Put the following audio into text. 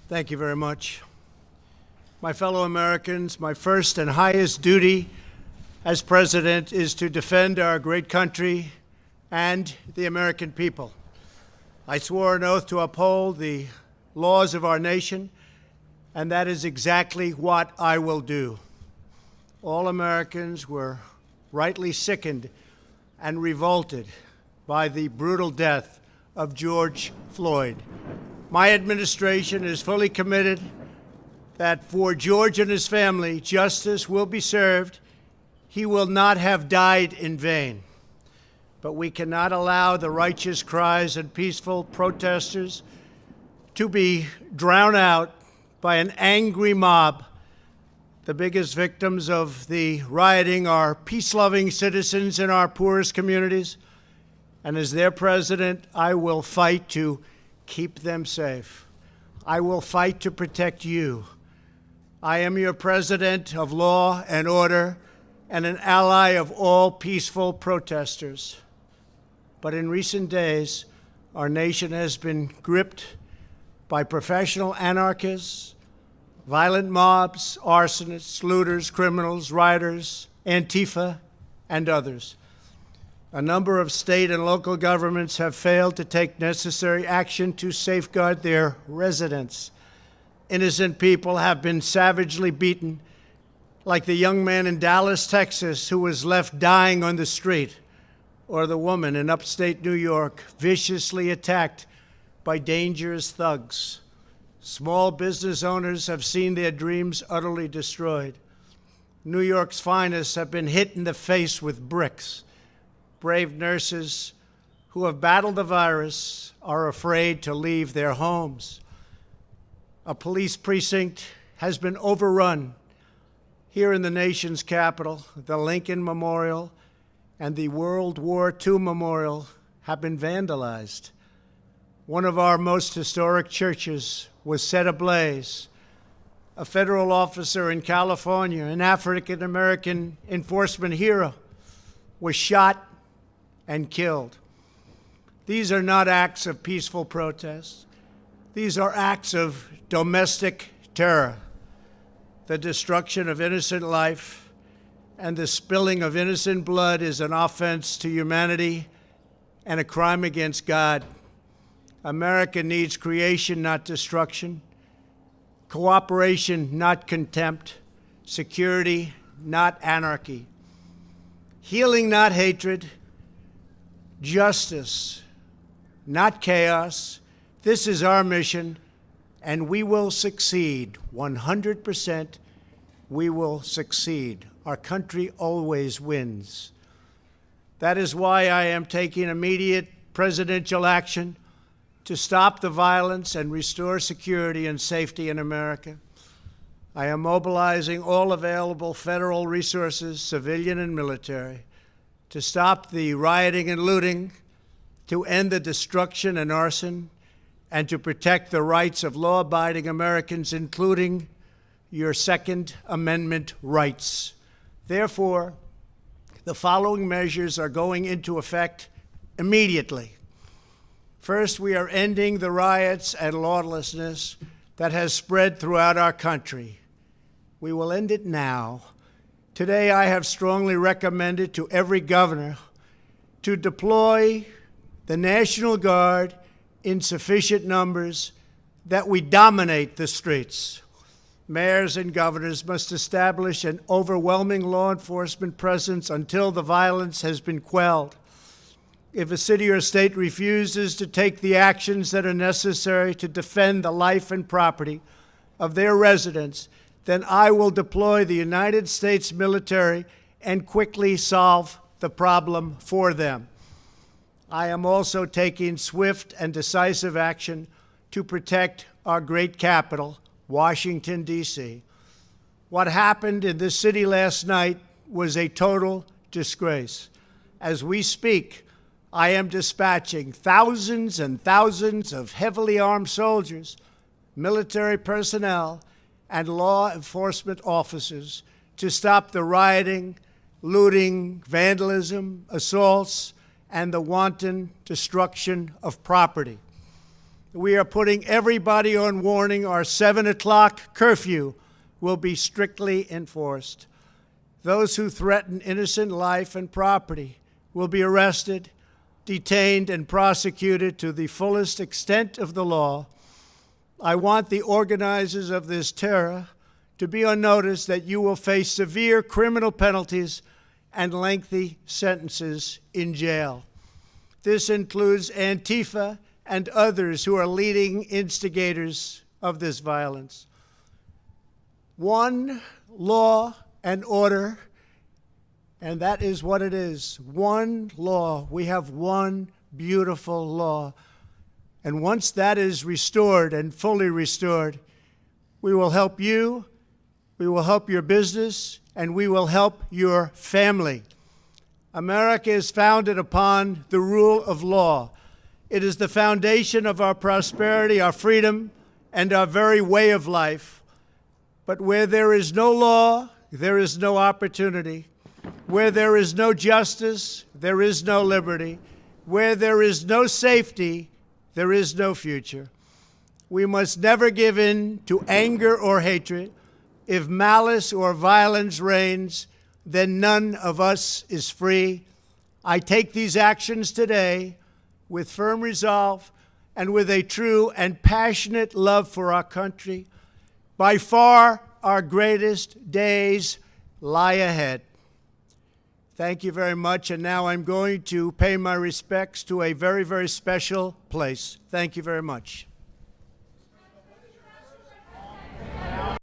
Thank you very much. My fellow Americans, my first and highest duty as president is to defend our great country and the American people. I swore an oath to uphold the laws of our nation, and that is exactly what I will do. All Americans were rightly sickened and revolted by the brutal death of George Floyd. My administration is fully committed that for George and his family, justice will be served. He will not have died in vain. But we cannot allow the righteous cries and peaceful protesters to be drowned out by an angry mob. The biggest victims of the rioting are peace-loving citizens in our poorest communities. And as their president, I will fight to keep them safe. I will fight to protect you. I am your president of law and order and an ally of all peaceful protesters. But in recent days, our nation has been gripped by professional anarchists, violent mobs, arsonists, looters, criminals, rioters, Antifa, and others. A number of state and local governments have failed to take necessary action to safeguard their residents. Innocent people have been savagely beaten, like the young man in Dallas, Texas, who was left dying on the street, or the woman in upstate New York viciously attacked by dangerous thugs. Small business owners have seen their dreams utterly destroyed. New York's finest have been hit in the face with bricks. Brave nurses who have battled the virus are afraid to leave their homes. A police precinct has been overrun. Here in the nation's capital, the Lincoln Memorial and the World War II Memorial have been vandalized. One of our most historic churches was set ablaze. A federal officer in California, an African-American enforcement hero, was shot and killed. These are not acts of peaceful protest. These are acts of domestic terror. The destruction of innocent life and the spilling of innocent blood is an offense to humanity and a crime against God. America needs creation, not destruction, cooperation, not contempt, security, not anarchy, healing, not hatred, justice, not chaos. This is our mission, and we will succeed. 100%, we will succeed. Our country always wins. That is why I am taking immediate presidential action to stop the violence and restore security and safety in America. I am mobilizing all available federal resources, civilian and military, to stop the rioting and looting, to end the destruction and arson, and to protect the rights of law-abiding Americans, including your Second Amendment rights. Therefore, the following measures are going into effect immediately. First, we are ending the riots and lawlessness that has spread throughout our country. We will end it now. Today, I have strongly recommended to every governor to deploy the National Guard in sufficient numbers that we dominate the streets. Mayors and governors must establish an overwhelming law enforcement presence until the violence has been quelled. If a city or state refuses to take the actions that are necessary to defend the life and property of their residents, then I will deploy the United States military and quickly solve the problem for them. I am also taking swift and decisive action to protect our great capital, Washington, D.C. What happened in this city last night was a total disgrace. As we speak, I am dispatching thousands and thousands of heavily armed soldiers, military personnel, and law enforcement officers to stop the rioting, looting, vandalism, assaults, and the wanton destruction of property. We are putting everybody on warning. Our 7 o'clock curfew will be strictly enforced. Those who threaten innocent life and property will be arrested, detained, and prosecuted to the fullest extent of the law. I want the organizers of this terror to be on notice that you will face severe criminal penalties and lengthy sentences in jail. This includes Antifa and others who are leading instigators of this violence. One law and order, and that is what it is. One law. We have one beautiful law. And once that is restored and fully restored, we will help you, we will help your business, and we will help your family. America is founded upon the rule of law. It is the foundation of our prosperity, our freedom, and our very way of life. But where there is no law, there is no opportunity. Where there is no justice, there is no liberty. Where there is no safety, there is no future. We must never give in to anger or hatred. If malice or violence reigns, then none of us is free. I take these actions today with firm resolve and with a true and passionate love for our country. By far, our greatest days lie ahead. Thank you very much, and now I'm going to pay my respects to a very, very special place. Thank you very much.